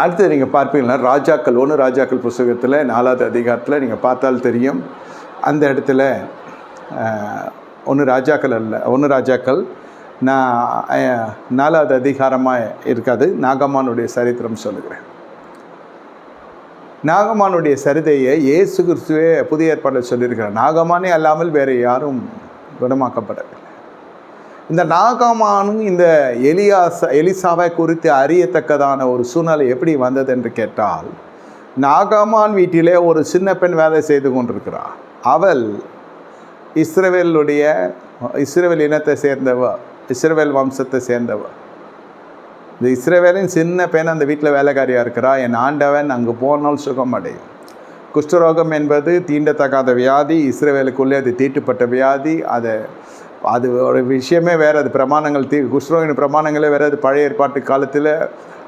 அடுத்து நீங்கள் பார்ப்பீங்கன்னா ராஜாக்கள் புஸ்தகத்தில் 4வது அதிகாரத்தில் நீங்கள் பார்த்தால் தெரியும். அந்த இடத்துல 1 ராஜாக்கள் 4வது அதிகாரமாக இருக்காது, நாகமானுடைய சரித்திரம் சொல்லுகிறேன். நாகமானுடைய சரிதையை இயேசு கிறிஸ்துவே புதிய ஏற்பாட்டில் சொல்லியிருக்கிறார். நாகமானே அல்லாமல் வேறு யாரும் குணமாக்கப்படவில்லை. இந்த நாகமானும் இந்த எலிசாவை குறித்து அறியத்தக்கதான ஒரு சூழ்நிலை எப்படி வந்தது என்று கேட்டால், நாகமான் வீட்டிலே ஒரு சின்ன பெண் வேலை செய்து கொண்டிருக்கிறார். அவள் இஸ்ரவேல் இனத்தை சேர்ந்தவ, இஸ்ரவேல் வம்சத்தை சேர்ந்தவ. இந்த இஸ்ரவேலின் சின்ன பெண் அந்த வீட்டில் வேலைக்காரியாக இருக்கிறா. என் ஆண்டவன் அங்கு போனால் சுகம் அடையும். குஷ்டரோகம் என்பது தீண்டத்தகாத வியாதி. இஸ்ரவேலுக்குள்ளே அது தீட்டுப்பட்ட வியாதி. அது ஒரு விஷயமே வேறு. அது பிரமாணங்கள் குஷ்டரோகின் பிரமாணங்களே வேறு. அது பழைய ஏற்பாட்டு காலத்தில்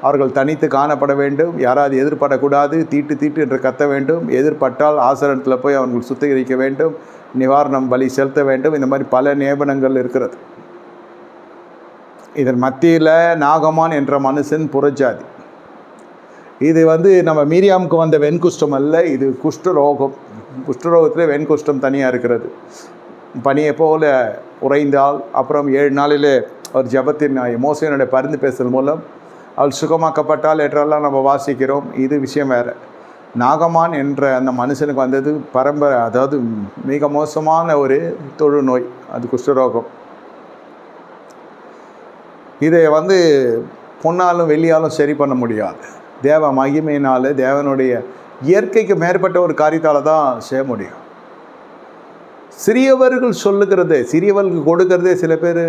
அவர்கள் தனித்து காணப்பட வேண்டும். யாராவது எதிர்படக்கூடாது. தீட்டு என்று கத்த வேண்டும். எதிர்பட்டால் ஆசனத்தில் போய் அவர்கள் சுத்திகரிக்க வேண்டும். நிவாரணம் பலி செலுத்த வேண்டும். இந்த மாதிரி பல நியமனங்கள் இருக்கிறது. இதன் மத்தியில் நாகமான் என்ற மனுஷன் புறஜாதி. இது நம்ம மீரியாமுக்கு வந்த வெண்குஷ்டம் அல்ல, இது குஷ்டரோகம். குஷ்டரோகத்தில் வெண்குஷ்டம் தனியாக இருக்கிறது. பனியை போல உறைந்தால் அப்புறம் 7 நாளிலே ஒரு ஜபத்தின் மோசேனுடைய பரிந்து பேசுறது மூலம் அவள் சுகமாக்கப்பட்டால் என்றெல்லாம் நம்ம வாசிக்கிறோம். இது விஷயம் வேறு. நாகமான் என்ற அந்த மனுஷனுக்கு வந்தது பரம்பரை, அதாவது மிக மோசமான ஒரு தொழுநோய், அது குஷ்டரோகம். இதை பொன்னாலும் வெள்ளியாலும் சரி பண்ண முடியாது. தேவ மகிமையினால், தேவனுடைய இயற்கைக்கு மேற்பட்ட ஒரு காரியத்தால் தான் செய்ய முடியும். சிறியவர்கள் சொல்லுகிறதே, சிறியவர்களுக்கு கொடுக்கறதே சில பேர்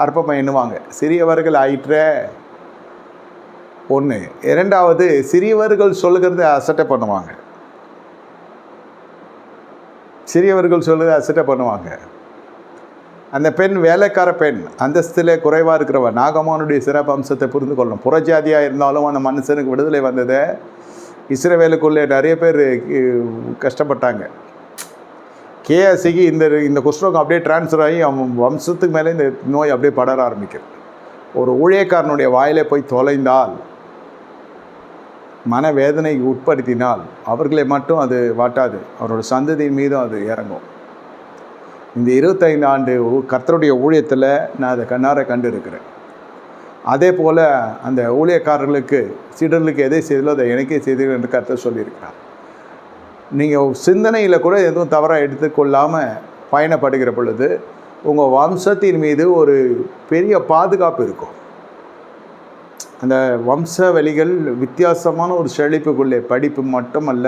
அற்பமாக எண்ணுவாங்க. சிறியவர்கள் ஆயிற்றே ஒன்று. 2வது, சிறியவர்கள் சொல்லுகிறத அசட்டை பண்ணுவாங்க. சிறியவர்கள் சொல்லுறதை அசட்டை பண்ணுவாங்க. அந்த பெண் வேலைக்கார பெண், அந்தஸ்திலே குறைவாக இருக்கிறவன். நாகமானுடைய சிறப்பு அம்சத்தை புரிந்து கொள்ளணும். புறஜாதியாக இருந்தாலும் அந்த மனுஷனுக்கு விடுதலை வந்ததை இஸ்ரவேலுக்குள்ளே நிறைய பேர் கஷ்டப்பட்டாங்க. கேஎஸ்சிக்கு இந்த குஷ்டரோகம் அப்படியே டிரான்ஸ்ஃபர் ஆகி அவன் வம்சத்துக்கு மேலே இந்த நோய் அப்படியே படர ஆரம்பிக்குது. ஒரு ஊழியக்காரனுடைய வாயிலே போய் தொலைந்தால், மனவேதனை உட்படுத்தினால் அவர்களை மட்டும் அது வாட்டாது, அவரோட சந்ததியின் மீதும் அது இறங்கும். இந்த 25 ஆண்டு கர்த்தருடைய ஊழியத்தில் நான் அதை கண்ணார கண்டு இருக்கிறேன். அதே போல் அந்த ஊழியக்காரர்களுக்கு சீடர்களுக்கு எதை செய்தலோ அதை எனக்கே செய்தீர்கள் என்று கர்த்தர் சொல்லியிருக்கிறார். நீங்கள் சிந்தனையில் கூட எதுவும் தவறாக எடுத்துக்கொள்ளாமல் பயணப்படுகிற பொழுது உங்கள் வம்சத்தின் மீது ஒரு பெரிய பாதுகாப்பு இருக்கும். அந்த வம்ச வழிகள் வித்தியாசமான ஒரு செழிப்புக்குள்ளே, படிப்பு மட்டுமல்ல,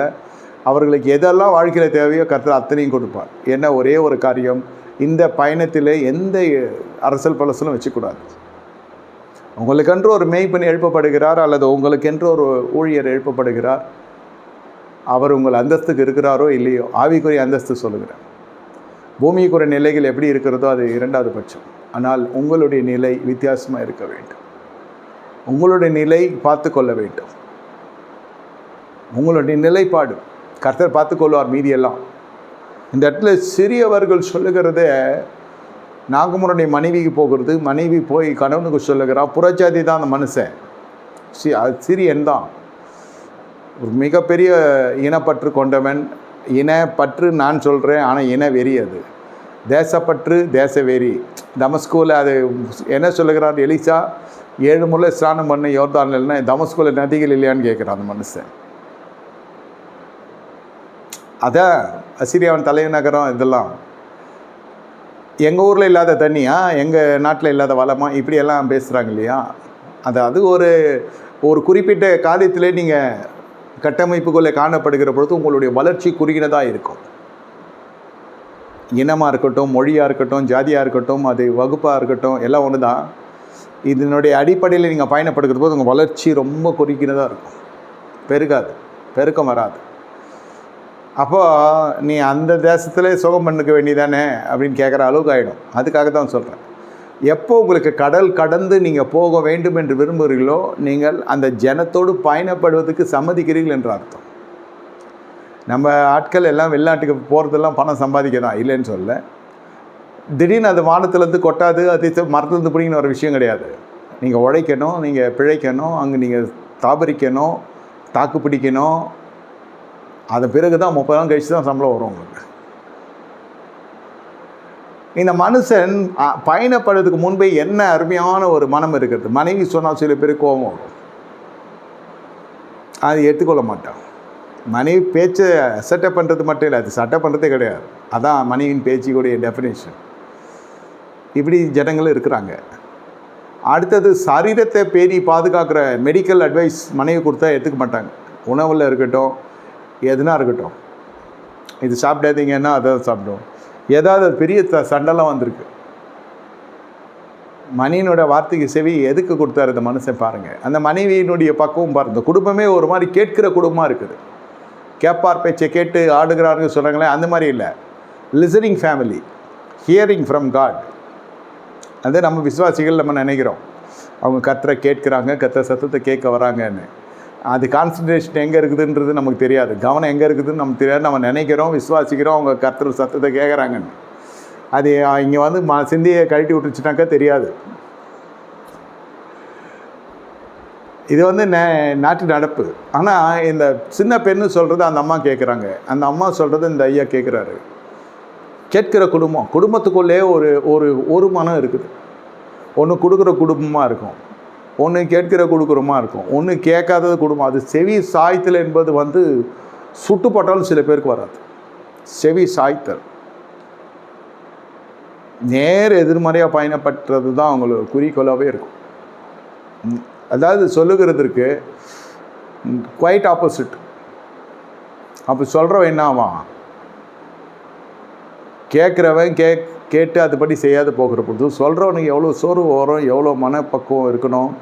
அவர்களுக்கு எதெல்லாம் வாழ்க்கையில் தேவையோ கர்த்தர் அத்தனையும் கொடுப்பார். என்ன ஒரே ஒரு காரியம், இந்த பயணத்தில் எந்த அரசல் பலசலும் வச்சுக்கூடாது. உங்களுக்கென்று ஒரு மேய்ப்பன் எழுப்பப்படுகிறார், அல்லது உங்களுக்கென்று ஒரு ஊழியர் எழுப்பப்படுகிறார். அவர் உங்கள் அந்தஸ்துக்கு இருக்கிறாரோ இல்லையோ, ஆவிக்குரிய அந்தஸ்து சொல்லுகிறேன். பூமிக்குரிய நிலைகள் எப்படி இருக்கிறதோ அது 2வது பட்சம். ஆனால் உங்களுடைய நிலை வித்தியாசமாக இருக்க வேண்டும். உங்களுடைய நிலை பார்த்து கொள்ள வேண்டும். உங்களுடைய நிலைப்பாடு கர்த்தர் பார்த்து கொள்வார். மீதியெல்லாம் இந்த இடத்துல சிறியவர்கள் சொல்லுகிறத, நாகமுனுடைய மனைவிக்கு போகிறது, மனைவி போய் கணவனுக்கு சொல்லுகிறா. புறஜாதி தான் அந்த மனுஷன், சிறியன் தான். ஒரு மிகப்பெரிய இனப்பற்று கொண்டவன். இனப்பற்று நான் சொல்கிறேன், ஆனால் இன வெறி. அது தேசப்பற்று, தேச வெறி. தமஸ்கூவில் அது என்ன சொல்லுகிறார், எலிசா 7 முறை ஸ்நானம் பண்ண யோர்தான் இல்லைன்னா தமஸ்கூவில் நதிகள் இல்லையான்னு கேட்குறான் அந்த மனுஷன். அதான் அசிரியாவின் தலைநகரம். இதெல்லாம் எங்கள் ஊரில் இல்லாத தண்ணியா, எங்கள் நாட்டில் இல்லாத வளமா, இப்படியெல்லாம் பேசுகிறாங்க இல்லையா. அது ஒரு குறிப்பிட்ட காரியத்திலே நீங்கள் கட்டமைப்புக்குள்ளே காணப்படுகிற பொழுது உங்களுடைய வளர்ச்சி குறுகினதாக இருக்கும். இனமாக இருக்கட்டும், மொழியாக இருக்கட்டும், ஜாதியாக இருக்கட்டும், அது வகுப்பாக இருக்கட்டும், எல்லாம் ஒன்று தான். இதனுடைய அடிப்படையில் நீங்கள் பயணப்படுகிற போது உங்கள் வளர்ச்சி ரொம்ப குறுகினதாக இருக்கும். பெருக்கம் வராது. அப்போ நீ அந்த தேசத்தில் சுகம் பண்ணிக்க வேண்டியதானே அப்படின்னு கேட்குற அளவுக்கு ஆகிடும். அதுக்காக தான் சொல்கிறேன். எப்போ உங்களுக்கு கடல் கடந்து நீங்கள் போக வேண்டும் என்று விரும்புகிறீர்களோ, நீங்கள் அந்த ஜனத்தோடு பயணப்படுவதற்கு சம்மதிக்கிறீர்கள் என்று அர்த்தம். நம்ம ஆட்கள் எல்லாம் வெளிநாட்டுக்கு போகிறதெல்லாம் பணம் சம்பாதிக்க தான், இல்லைன்னு சொல்ல. திடீர்னு அது வானத்துலேருந்து கொட்டாது, அது மரத்துலேருந்து பிடிங்கின ஒரு விஷயம் கிடையாது. நீங்கள் உழைக்கணும், நீங்கள் பிழைக்கணும், அங்கே நீங்கள் தாபரிக்கணும், தாக்கு பிடிக்கணும். அதன் பிறகு தான் 30 நாள் கழிச்சு தான் சம்பளம் வரும் உங்களுக்கு. இந்த மனுஷன் பயணப்படுறதுக்கு முன்பே என்ன அருமையான ஒரு மனம் இருக்கிறது. மனைவி சொன்னால் சில பேருக்கு கோபம் வரும், அது எடுத்துக்கொள்ள மாட்டான். மனைவி பேச்சை சட்டை பண்ணுறது மட்டும் இல்லை, அது சட்டை பண்ணுறதே கிடையாது. அதான் மனைவியின் பேச்சுக்குடைய டெஃபினேஷன். இப்படி ஜனங்களும் இருக்கிறாங்க. அடுத்தது சரீரத்தை பேணி பாதுகாக்கிற மெடிக்கல் அட்வைஸ் மனைவி கொடுத்தா எடுத்துக்க மாட்டாங்க. உணவில் இருக்கட்டும், எதுனா இருக்கட்டும், இது சாப்பிடாதீங்கன்னா அதை சாப்பிடும். ஏதாவது பெரிய சண்டைலாம் வந்திருக்கு. மனைவியினோட வார்த்தைக்கு செவி எதுக்கு கொடுத்தாரு இந்த மனுஷன் பாருங்கள். அந்த மனைவியினுடைய பக்குவம் பாருங்க. இந்த குடும்பமே ஒரு மாதிரி கேட்கிற குடும்பமாக இருக்குது. கேட்பார் பேச்சை கேட்டு ஆடுகிறாருங்க சொல்கிறாங்களே, அந்த மாதிரி இல்லை. Listening family, hearing from God. அது நம்ம விசுவாசிகள் நம்ம நினைக்கிறோம், அவங்க கர்த்தரை கேட்குறாங்க, கர்த்தர் சத்தத்தை கேட்க வராங்கன்னு. அது கான்சன்ட்ரேஷன் எங்கே இருக்குதுன்றது நமக்கு தெரியாது, கவனம் எங்கே இருக்குதுன்னு நமக்கு தெரியாது. நம்ம நினைக்கிறோம், விசுவாசிக்கிறோம் அவங்க கர்த்தர் சத்தத்தை கேட்குறாங்கன்னு. அது இங்கே வந்து சிந்தியை கழட்டி விட்டுச்சுனாக்கா தெரியாது. இது வந்து நாட்டு நடப்பு. ஆனால் இந்த சின்ன பெண்ணு சொல்கிறது அந்த அம்மா கேட்குறாங்க, அந்த அம்மா சொல்கிறது இந்த ஐயா கேட்குறாரு. கேட்கிற குடும்பம், குடும்பத்துக்குள்ளே ஒரு மனம் இருக்குது. ஒன்று கொடுக்குற குடும்பமாக இருக்கும், ஒன்று கேட்கிற கொடுக்குறமா இருக்கும், ஒன்று கேட்காதது குடும்பம். அது செவி சாய்த்தல் என்பது வந்து சுட்டுப்பட்டாலும் சில பேருக்கு வராது. செவி சாய்த்தல் நேர் எதிர்மறையாக பயணப்பட்டுறது தான் அவங்களுக்கு குறிக்கோளாகவே இருக்கும். அதாவது சொல்லுகிறதுக்கு குவைட் ஆப்போசிட். அப்போ சொல்கிறவன் என்ன ஆவான், கேட்குறவன் கேட்டு அதுபடி செய்யாது போகிற பொழுது சொல்கிறவனுக்கு எவ்வளோ சோர்வு வரும், எவ்வளோ மனப்பக்குவம் இருக்கணும்.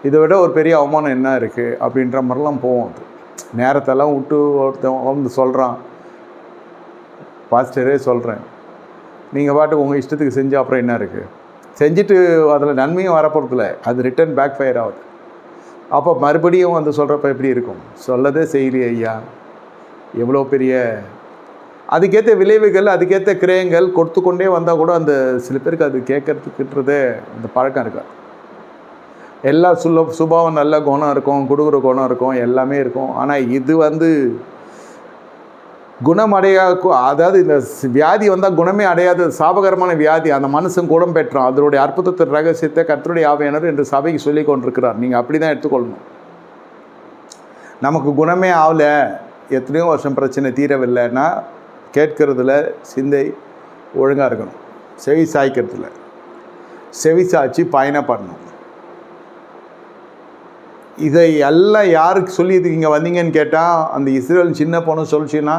இதை விட ஒரு பெரிய அவமானம் என்ன இருக்குது அப்படின்ற மாதிரிலாம் போவோம். அது நேரத்தெல்லாம் விட்டு ஒருத்தன் வந்து சொல்கிறான், பாஸ்டரே சொல்கிறேன், நீங்கள் பாட்டுக்கு உங்கள் இஷ்டத்துக்கு செஞ்சு அப்புறம் என்ன இருக்குது, செஞ்சுட்டு அதில் நன்மையும் வரப்போகிறதில்ல, அது ரிட்டன் பேக் ஃபயர் ஆகுது. அப்போ மறுபடியும் வந்து சொல்கிறப்ப எப்படி இருக்கும், சொல்லதே செய்யலையே ஐயா, எவ்வளோ பெரிய அதுக்கேற்ற விளைவுகள், அதுக்கேற்ற கிரயங்கள் கொடுத்து கொண்டே வந்தால் கூட அந்த சில பேருக்கு அது கேட்கறதுக்குன்றதே அந்த பழக்கம் இருக்காது. எல்லா சுபாவம் நல்ல குணம் இருக்கும், கொடுக்குற குணம் இருக்கும், எல்லாமே இருக்கும். ஆனால் இது வந்து குணமடையா, அதாவது இந்த வியாதி வந்தால் குணமே அடையாத சாபகரமான வியாதி. அந்த மனுஷன் குணம் பெற்றான், அதனுடைய அற்புதத்தின் ரகசியத்தை கர்த்தருடைய ஆவியானவர் என்று சபைக்கு சொல்லி கொண்டிருக்கிறார். நீங்கள் அப்படி தான் எடுத்துக்கொள்ளணும். நமக்கு குணமே ஆகலை, எத்தனையோ வருஷம் பிரச்சனை தீரவில்லைன்னா கேட்கறதுல சிந்தை ஒழுங்காக இருக்கணும், செவி சாய்க்கிறதுல செவி சாய்ச்சி பயணப்படணும். இதை எல்லாம் யாருக்கு சொல்லி இது இங்கே வந்தீங்கன்னு கேட்டால், அந்த இஸ்ரேல் சின்ன பொண்ணு சொல்லிச்சுன்னா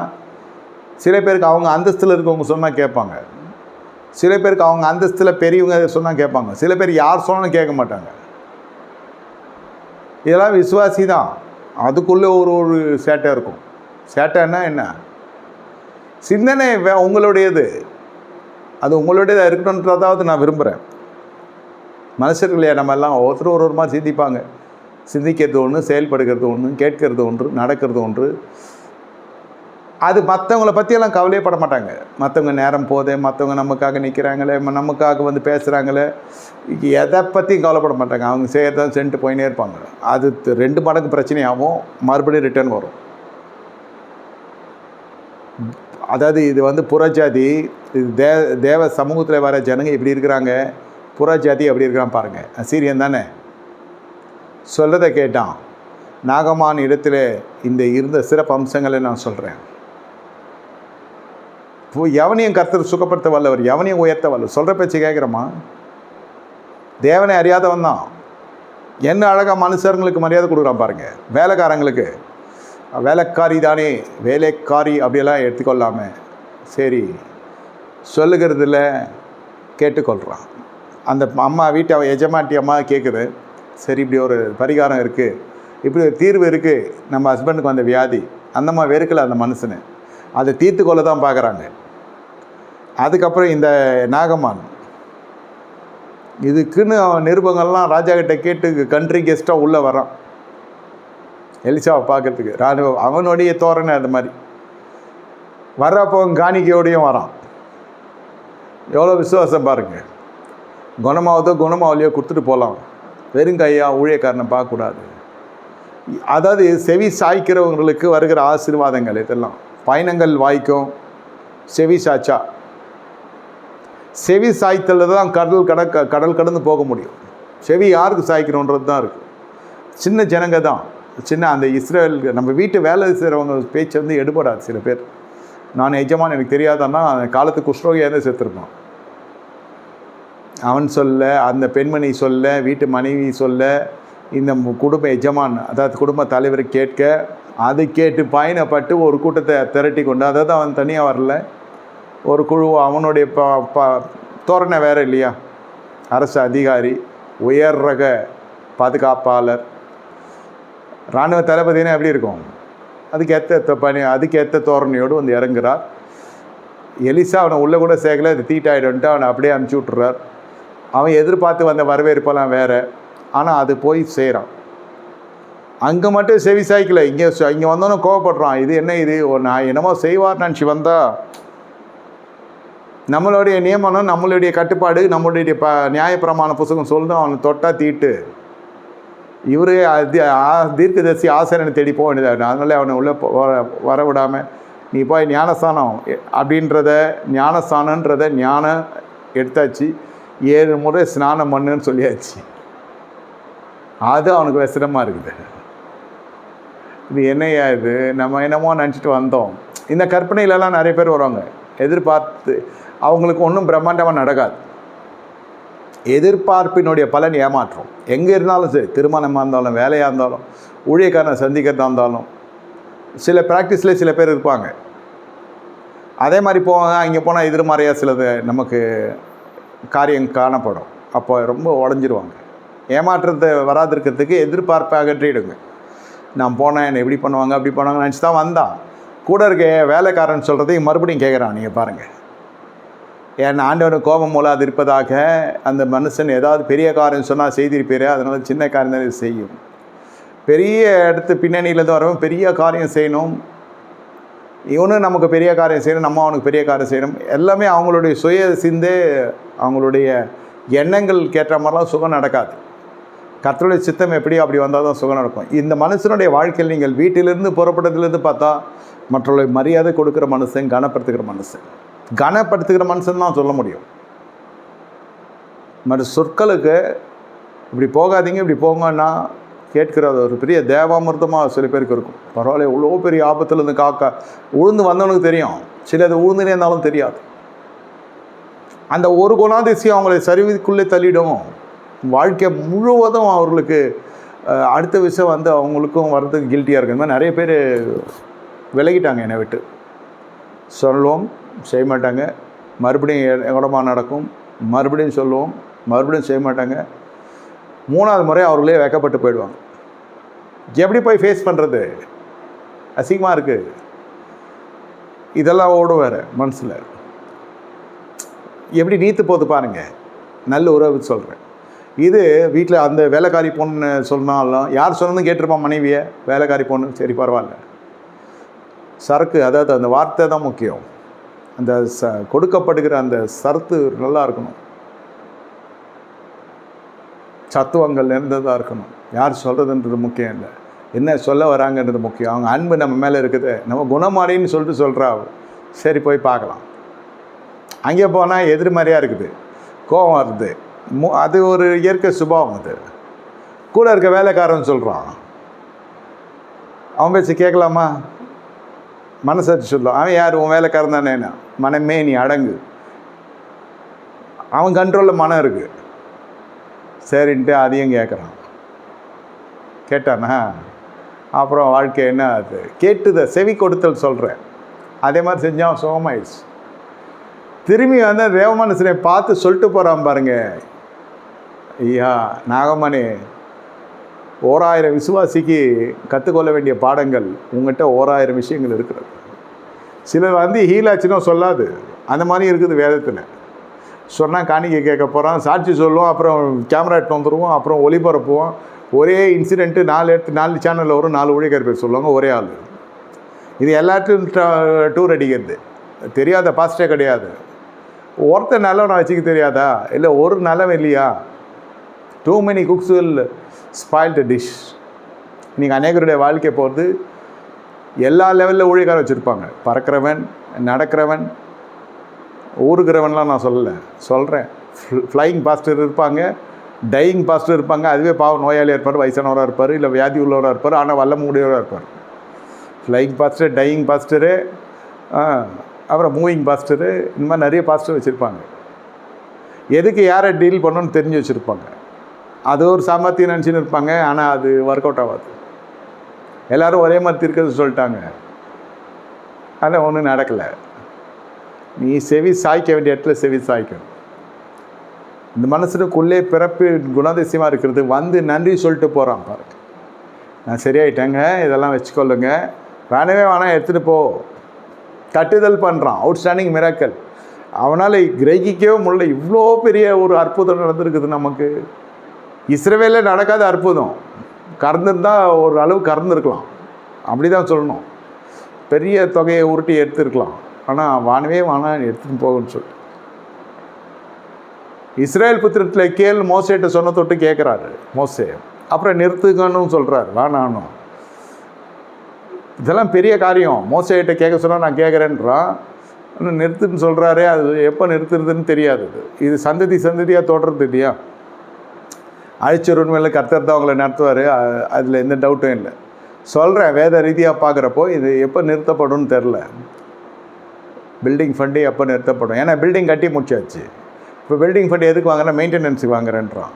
சில பேருக்கு அவங்க அந்தஸ்தில் இருக்கவங்க சொன்னால் கேட்பாங்க, சில பேருக்கு அவங்க அந்தஸ்தில் பெரியவங்க சொன்னால் கேட்பாங்க, சில பேர் யார் சொன்னாலும் கேட்க மாட்டாங்க. இதெல்லாம் விசுவாசி தான், அதுக்குள்ளே ஒரு சேட்டை இருக்கும். சேட்டைன்னா என்ன, சிந்தனை உங்களுடையது, அது உங்களுடையதாக இருக்கணுன்றதாவது நான் விரும்புகிறேன். மனுஷர்களே நம்ம எல்லாம் ஒருத்தர் ஒரு மாதிரி சிந்திப்பாங்க. சிந்திக்கிறது ஒன்று, செயல்படுகிறது ஒன்று, கேட்கறது ஒன்று, நடக்கிறது ஒன்று. அது மற்றவங்கள பற்றியெல்லாம் கவலையே பட மாட்டாங்க. மற்றவங்க நேரம் போதே, மற்றவங்க நமக்காக நிற்கிறாங்களே, நமக்காக வந்து பேசுகிறாங்களே, எதை பற்றியும் கவலைப்பட மாட்டாங்க. அவங்க செய்யறதான் சென்ட்டு போயினே இருப்பாங்க. அது 2 மடங்கு பிரச்சனையாகவும் மறுபடியும் ரிட்டர்ன் வரும். அதாவது இது வந்து புறஜாதி, இது தேவ சமூகத்தில் வர ஜனங்க இப்படி இருக்கிறாங்க, புறஜாதி அப்படி இருக்கிறான் பாருங்கள். அசீரியன் தானே சொல்கிறத கேட்டான். நாகமான் இடத்துல இந்த இருந்த சிறப்பு அம்சங்களை நான் சொல்கிறேன். எவனையும் கர்த்தர் சுகப்படுத்த வல்லவர், எவனையும் உயர்த்த வல்லவர். சொல்கிற பேச்சு கேட்குறோமா? தேவனை அறியாதவன் தான். என்ன அழகாக மனுஷர்களுக்கு மரியாதை கொடுக்குறான் பாருங்கள். வேலைக்காரங்களுக்கு வேலைக்காரி தானே, வேலைக்காரி அப்படியெல்லாம் எடுத்துக்கொள்ளாமல் சரி சொல்லுகிறதுல கேட்டுக்கொள்கிறான். அந்த அம்மா வீட்டு எஜமாட்டி அம்மா கேட்குது, சரி இப்படி ஒரு பரிகாரம் இருக்குது, இப்படி ஒரு தீர்வு இருக்குது, நம்ம ஹஸ்பண்டுக்கு வந்த வியாதி, அந்தம்மா வெறுக்கலை அந்த மனுஷனை, அதை தீர்த்து கொள்ள தான் பார்க்குறாங்க. அதுக்கப்புறம் இந்த நாகமான் இதுக்குன்னு நிருபங்கள்லாம் ராஜா கிட்ட கேட்டு கண்ட்ரி கெஸ்ட்டாக உள்ளே வரான் எலிசாவை பார்க்கறதுக்கு. அவனுடைய தோரணை அந்த மாதிரி வர்றப்போ காணிக்கையோடையும் வரான். எவ்வளோ விசுவாசம் பாருங்கள். குணமாவதோ குணமாவலையோ கொடுத்துட்டு போகலாம், வெறும் கையாக ஊழியக்காரனை பார்க்கக்கூடாது. அதாவது செவி சாய்க்கிறவங்களுக்கு வருகிற ஆசீர்வாதங்கள் இதெல்லாம். பயணங்கள் வாய்க்கும் செவி சாய்ச்சா. செவி சாய்த்தல் தான் கடல் கடந்து போக முடியும். செவி யாருக்கு சாய்க்கிறோன்றது தான் இருக்குது. சின்ன ஜனங்க தான், சின்ன அந்த இஸ்ரேல் நம்ம வீட்டு வேலை செய்கிறவங்க பேச்சு வந்து எடுபடாது. சில பேர் நான் எஜமான் எனக்கு தெரியாதான்னா காலத்துக்கு குஷ்ரோகியாக செத்துருப்பான். அவன் சொல்ல, அந்த பெண்மணி சொல்ல, வீட்டு மனைவி சொல்ல, இந்த குடும்ப எஜமான் அதாவது குடும்ப தலைவர் கேட்க, அது கேட்டு பயணப்பட்டு ஒரு கூட்டத்தை திரட்டி கொண்டு, அதாவது அவன் தனியாக வரல, ஒரு குழு அவனுடைய தோரணை வேறு இல்லையா, அரசு அதிகாரி, உயர் ரக பாதுகாப்பாளர், இராணுவ தளபதினா எப்படி இருக்கும், அதுக்கேற்ற தோரணையோடு வந்து இறங்குறார். எலிசா அவனை உள்ளே கூட சேர்க்கல, அது தீட்டாயிடுன்ட்டு அவனை அப்படியே அனுப்பிச்சி விட்டுறார். அவன் எதிர்பார்த்து வந்த வரவேற்பெல்லாம் வேறு, ஆனால் அது போய் செய்கிறான். அங்கே மட்டும் செவி சாய்க்கல, இங்கே வந்தோன்னே கோவப்படுறான். இது என்ன இது, நான் என்னமோ செய்வார் நினச்சி வந்தா, நம்மளுடைய நியமனம், நம்மளுடைய கட்டுப்பாடு, நம்மளுடைய நியாயப்பிரமாண புத்தகம் சொல்லுது அவனை தொட்டா தீட்டு. இவர் தீர்க்கதரிசி ஆசிரியனை தேடி போக வேண்டியதாக, அதனால அவனை உள்ளே வர விடாமல் நீ போய் ஞானஸ்தானம் அப்படின்றத ஞானம் எடுத்தாச்சு, 7 முறை ஸ்நானம் பண்ணுன்னு சொல்லியாச்சு. அது அவனுக்கு விசனமாக இருக்குது. இது என்னையா இது, நம்ம என்னமோ நினச்சிட்டு வந்தோம். இந்த கற்பனையிலலாம் நிறைய பேர் வருவாங்க, எதிர்பார்த்து அவங்களுக்கு ஒன்றும் பிரம்மாண்டமாக நடக்காது. எதிர்பார்ப்பினுடைய பலன் ஏமாற்றம். எங்கே இருந்தாலும் சரி, திருமணமாக இருந்தாலும், வேலையாக இருந்தாலும், ஊழியக்காரனை சந்திக்கிறதா இருந்தாலும், சில ப்ராக்டிஸில் சில பேர் இருப்பாங்க. அதே மாதிரி போவாங்க, அங்கே போனால் எதிர்மறையாக சிலது நமக்கு காரியம் காணப்படும். அப்போ ரொம்ப உடஞ்சிருவாங்க. ஏமாற்றத்தை வராதிருக்கிறதுக்கு எதிர்பார்ப்பை அகற்றிடுங்க. நான் போனேன், என்னை எப்படி பண்ணுவாங்க அப்படி பண்ணுவாங்க நினச்சி தான் வந்தான். கூட இருக்க வேலைக்காரன் சொல்கிறதையும் மறுபடியும் கேட்குறான். நீங்கள் பாருங்கள், என் ஆண்டவனுக்கு கோபம் மூலம் அது இருப்பதாக அந்த மனுஷன் ஏதாவது பெரிய காரியம் சொன்னால் செய்திருப்பேரே, அதனால் சின்ன காரியம் தான் இது செய்யும். பெரிய இடத்து பின்னணியிலேருந்து வரவும் பெரிய காரியம் செய்யணும், இவனும் நமக்கு பெரிய காரியம் செய்யணும், நம்ம அவனுக்கு பெரிய காரியம் செய்யணும். எல்லாமே அவங்களுடைய சுய சிந்தே, அவங்களுடைய எண்ணங்கள் கேட்ட மாதிரிலாம் சுகம் நடக்காது. கர்த்தருடைய சித்தம் எப்படி அப்படி வந்தால் தான் சுகம் நடக்கும். இந்த மனுஷனுடைய வாழ்க்கையில் நீங்கள் வீட்டிலிருந்து புறப்பட்டதுலேருந்து பார்த்தா மற்றவர்களை மரியாதை கொடுக்குற மனுஷன், கனப்படுத்துகிற மனுஷன் தான் சொல்ல முடியும். மற்ற சொற்களுக்கு இப்படி போகாதீங்க இப்படி போங்கன்னா கேட்கிறது ஒரு பெரிய தேவாமிர்தமாக சில பேருக்கு இருக்கும். பரவாயில்ல, இவ்வளோ பெரிய ஆபத்துலேருந்து காக்கா உழுந்து வந்தவனுக்கு தெரியும், சிலது உழுந்துனே இருந்தாலும் தெரியாது. அந்த ஒரு குணாதிசயம் அவங்களை சரிவுக்குள்ளே தள்ளிடும். வாழ்க்கை முழுவதும் அவர்களுக்கு அடுத்த விஷயம் வந்து அவங்களுக்கும் வர்றதுக்கு கில்ட்டியாக இருக்குது. இந்த மாதிரி நிறைய பேர் விலகிட்டாங்க என்னை விட்டு. சொல்லுவோம், செய்ய மாட்டாங்க, மறுபடியும் எங்கடமாக நடக்கும், மறுபடியும் சொல்லுவோம், மறுபடியும் செய்ய மாட்டாங்க. 3ஆவது முறை அவர்களே வெக்கப்பட்டு போயிடுவாங்க. எப்படி போய் ஃபேஸ் பண்ணுறது, அசிங்கமாக இருக்குது. இதெல்லாம் ஓடும் வேறு மனசில். எப்படி நீத்து போது பாருங்கள். நல்ல உறவு சொல்கிறேன். இது வீட்டில் அந்த வேலைக்காரி பொண்ணு சொன்னாலும் யார் சொன்னதும் கேட்டிருப்பான் மனைவியை, வேலைக்காரி பொண்ணு, சரி பரவாயில்ல. சரக்கு, அதாவது அந்த வார்த்தை தான் முக்கியம். அந்த கொடுக்கப்படுகிற அந்த சரத்து நல்லா இருக்கணும், சத்துவங்கள் நிறைந்ததாக இருக்கணும். யார் சொல்கிறதுன்றது முக்கியம் இல்லை, என்ன சொல்ல வராங்கன்றது முக்கியம். அவங்க அன்பு நம்ம மேலே இருக்குது, நம்ம குணமாறின்னு சொல்கிறா, சரி போய் பார்க்கலாம். அங்கே போனால் எதிர்மறையாக இருக்குது, கோபம் வருது, அது ஒரு இயற்கை சுபாவம். அது கூட இருக்க வேலைக்காரன் சொல்கிறான், அவன் பேச்சு கேட்கலாமா, மனசாட்சி சொல்லுவான். அவன் யார், உன் வேலைக்காரன் தானே, மனமே நீ அடங்கு. அவன் கண்ட்ரோலில் மனம் இருக்குது, சரின்ட்டு அதையும் கேட்குறான். கேட்டானா அப்புறம் வாழ்க்கை என்ன அது, கேட்டுத செவி கொடுத்தல் சொல்கிறேன். அதே மாதிரி செஞ்சான், சுகமாயிடுச்சு. திரும்பி வந்து தேவமனுஷனை பார்த்து சொல்லிட்டு போகிறான் பாருங்க, ஐயா நாகமணி, 1000 விசுவாசிக்கு கற்றுக்கொள்ள வேண்டிய பாடங்கள் உங்கள்கிட்ட 1000 விஷயங்கள் இருக்கிறது. சிலர் வந்து ஹீலாச்சுன்னா சொல்லாது, அந்த மாதிரி இருக்குது வேதத்தில். சொன்னால் காணிக்கை கேட்க போகிறான், சாட்சி சொல்லுவோம், அப்புறம் கேமரா எடுத்து வந்துடுவோம், அப்புறம் ஒளிபரப்புவோம். ஒரே இன்சிடெண்ட்டு 4 சேனலில் வரும், 4 ஊழியக்கார பேர் சொல்லுவாங்க, ஒரே ஆள். இது எல்லாத்தையும் டூர் அடிக்கிறது. தெரியாத பாஸ்டே கிடையாது. ஒருத்தர் நல்லவனை வச்சுக்க தெரியாதா, இல்லை ஒரு நல்லவன் இல்லையா? Too many cooks will spoil the dish. இன்றைக்கி அநேகருடைய வாழ்க்கை போகிறது எல்லா லெவலில் ஊழியக்காரர் வச்சுருப்பாங்க. பறக்கிறவன், நடக்கிறவன், ஊறுகிறவன்லாம் நான் சொல்கிறேன். ஃப்ளையிங் பாஸ்டர் இருப்பாங்க, டையிங் பாஸ்டர் இருப்பாங்க. அதுவே பாவம் நோயாளியாக இருப்பார், வயசானவராக இருப்பார், இல்லை வியாதி உள்ளவராக இருப்பார், ஆனால் வல்லம் முடியவராக இருப்பார். ஃப்ளையிங் பாஸ்டர், டையிங் பாஸ்டரு, அப்புறம் மூவிங் பாஸ்டரு, இந்த மாதிரி நிறைய பாஸ்டர் வச்சுருப்பாங்க. எதுக்கு யாரை டீல் பண்ணணும்னு தெரிஞ்சு வச்சுருப்பாங்க. அது ஒரு சாமர்த்தியம் நினச்சின்னு இருப்பாங்க, ஆனால் அது ஒர்க் அவுட் ஆகாது. எல்லோரும் ஒரே மாதிரி இருக்கிறது சொல்லிட்டாங்க, ஆனால் ஒன்றும் நடக்கலை. நீ செவி சாய்க்க வேண்டிய இடத்துல செவி சாய்க்கணும். இந்த மனசுக்குள்ளே பிறப்பு குணாதிசயமாக இருக்கிறது வந்து நன்றி சொல்லிட்டு போகிறான் பாருங்க. நான் சரியாயிட்டேங்க, இதெல்லாம் வச்சுக்கொள்ளுங்க, வேணவே வேணாம் எடுத்துகிட்டு போ. தட்டுதல் பண்ணுறான். Outstanding miracle. அவனால் கிரகிக்கவே முடியல. இவ்வளோ பெரிய ஒரு அற்புதம் நடந்திருக்குது நமக்கு. இஸ்ரவேலில் நடக்காத அற்புதம். கறந்துருந்தால் ஒரு அளவு கறந்துருக்கலாம், அப்படி தான் சொல்லணும். பெரிய தொகையை உருட்டி எடுத்துருக்கலாம், ஆனால் வானவே வானம் எடுத்துகிட்டு போகுன்னு சொல்லிட்டு இஸ்ரேல் புத்திரத்தில் கேள் மோசேட்ட சொன்ன தொட்டு கேட்குறாரு மோசே. அப்புறம் நிறுத்துக்கணும்னு சொல்கிறார், வேணானும். இதெல்லாம் பெரிய காரியம். மோசேட்ட கேட்க சொன்னால் நான் கேட்குறேன்றான், இன்னும் நிறுத்துன்னு சொல்கிறாரே, அது எப்போ நிறுத்துறதுன்னு தெரியாது. இது சந்ததி சந்ததியாக தொடர்றது இல்லையா? அழிச்சர் உண்மையில் கர்த்தர் தான் அவங்கள நடத்துவார், அதில் எந்த டவுட்டும் இல்லை. சொல்கிறேன், வேத ரீதியாக பார்க்குறப்போ இது எப்போ நிறுத்தப்படும்னு தெரில. பில்டிங் ஃபண்டு எப்போ நிறுத்தப்படும்? ஏன்னா பில்டிங் கட்டி முடிச்சாச்சு. இப்போ பில்டிங் ஃபண்டு எதுக்கு வாங்குறேன்? மெயின்டெனன்ஸுக்கு வாங்குறேன்றான்.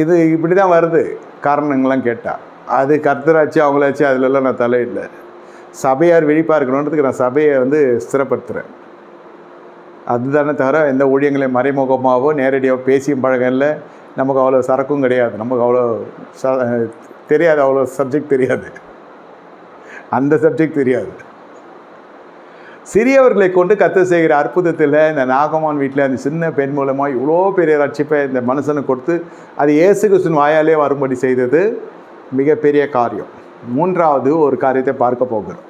இது இப்படி தான் வருது காரணங்கள்லாம் கேட்டால். அது கர்த்தராச்சு அவங்களாச்சு, அதிலெல்லாம் நான் தலையிடல. சபையார் விழிப்பாக இருக்கணுன்றதுக்கு நான் சபையை ஸ்திரப்படுத்துகிறேன். அதுதானே தவிர எந்த ஊழியங்களையும் மறைமுகமாகவோ நேரடியாக பேசியும் பழகல. நமக்கு அவ்வளோ சரக்கும் கிடையாது, நமக்கு அவ்வளோ தெரியாது, அவ்வளோ சப்ஜெக்ட் தெரியாது, அந்த சப்ஜெக்ட் தெரியாது. சிறியவர்களை கொண்டு கர்த்தர் செய்கிற அற்புதத்தில் இந்த நாகமான் வீட்டில் அந்த சின்ன பெண் மூலமாக இவ்வளோ பெரிய ரட்சிப்பை இந்த மனுஷனுக்கு கொடுத்து அது இயேசு கிறிஸ்துவின் வாயாலே வரும்படி செய்தது மிகப்பெரிய காரியம். மூன்றாவது ஒரு காரியத்தை பார்க்க போகிறோம்.